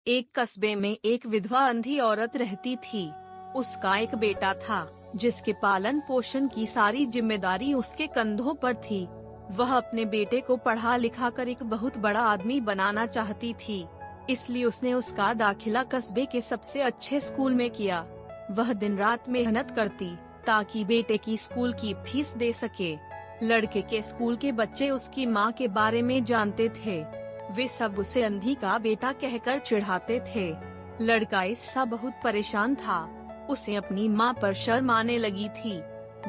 एक कस्बे में एक विधवा अंधी औरत रहती थी। उसका एक बेटा था जिसके पालन पोषण की सारी जिम्मेदारी उसके कंधों पर थी। वह अपने बेटे को पढ़ा लिखा कर एक बहुत बड़ा आदमी बनाना चाहती थी, इसलिए उसने उसका दाखिला कस्बे के सबसे अच्छे स्कूल में किया। वह दिन रात मेहनत करती ताकि बेटे की स्कूल की फीस दे सके। लड़के के स्कूल के बच्चे उसकी माँ के बारे में जानते थे। वे सब उसे अंधी का बेटा कहकर चिढ़ाते थे। लड़का इससे बहुत परेशान था। उसे अपनी माँ पर शर्म आने लगी थी।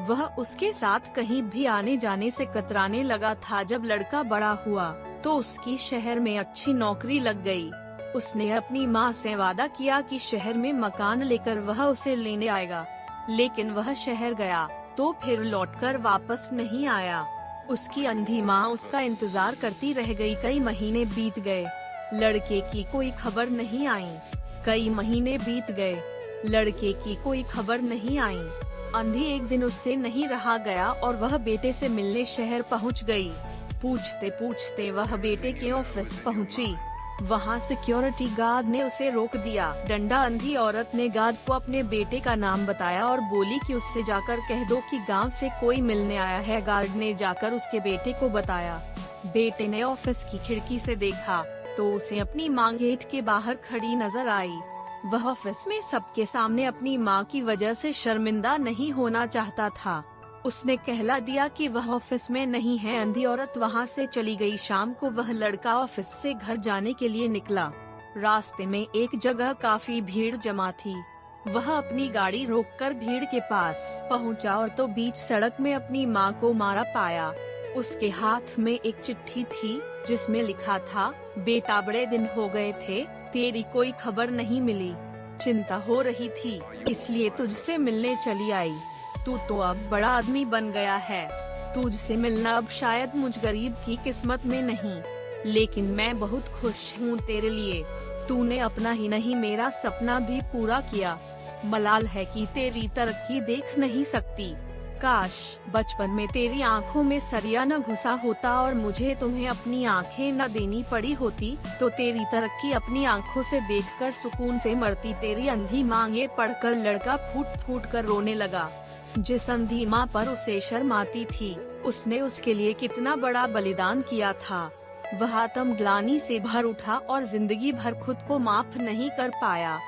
वह उसके साथ कहीं भी आने जाने से कतराने लगा था। जब लड़का बड़ा हुआ तो उसकी शहर में अच्छी नौकरी लग गई। उसने अपनी माँ से वादा किया कि शहर में मकान लेकर वह उसे लेने आएगा, लेकिन वह शहर गया तो फिर लौटकर वापस नहीं आया। उसकी अंधी माँ उसका इंतजार करती रह गई। कई महीने बीत गए, लड़के की कोई खबर नहीं आई। कई महीने बीत गए, लड़के की कोई खबर नहीं आई। अंधी एक दिन उससे नहीं रहा गया और वह बेटे से मिलने शहर पहुंच गई। पूछते पूछते वह बेटे के ऑफिस पहुंची। वहां सिक्योरिटी गार्ड ने उसे रोक दिया। डंडा अंधी औरत ने गार्ड को अपने बेटे का नाम बताया और बोली कि उससे जाकर कह दो कि गांव से कोई मिलने आया है। गार्ड ने जाकर उसके बेटे को बताया। बेटे ने ऑफिस की खिड़की से देखा तो उसे अपनी माँ गेट के बाहर खड़ी नजर आई। वह ऑफिस में सबके सामने अपनी माँ की वजह से शर्मिंदा नहीं होना चाहता था। उसने कहला दिया कि वह ऑफिस में नहीं है। अंधी औरत वहाँ से चली गई। शाम को वह लड़का ऑफिस से घर जाने के लिए निकला। रास्ते में एक जगह काफी भीड़ जमा थी। वह अपनी गाड़ी रोककर भीड़ के पास पहुँचा और तो बीच सड़क में अपनी माँ को मारा पाया। उसके हाथ में एक चिट्ठी थी जिसमें लिखा था, बेटा बड़े दिन हो गए थे, तेरी कोई खबर नहीं मिली। चिंता हो रही थी इसलिए तुझसे मिलने चली आई। तू तो अब बड़ा आदमी बन गया है। तुझसे मिलना अब शायद मुझ गरीब की किस्मत में नहीं, लेकिन मैं बहुत खुश हूँ तेरे लिए। तूने अपना ही नहीं मेरा सपना भी पूरा किया। मलाल है कि तेरी तरक्की देख नहीं सकती। काश बचपन में तेरी आँखों में सरिया न घुसा होता और मुझे तुम्हें अपनी आँखें न देनी पड़ी होती, तो तेरी तरक्की अपनी आँखों से देखकर सुकून से मरती। तेरी अंधी मांगे पढ़कर लड़का फूट फूट कर रोने लगा। जिस अंधी माँ पर उसे शर्म आती थी, उसने उसके लिए कितना बड़ा बलिदान किया था। वह आत्मग्लानि से भर उठा और जिंदगी भर खुद को माफ नहीं कर पाया।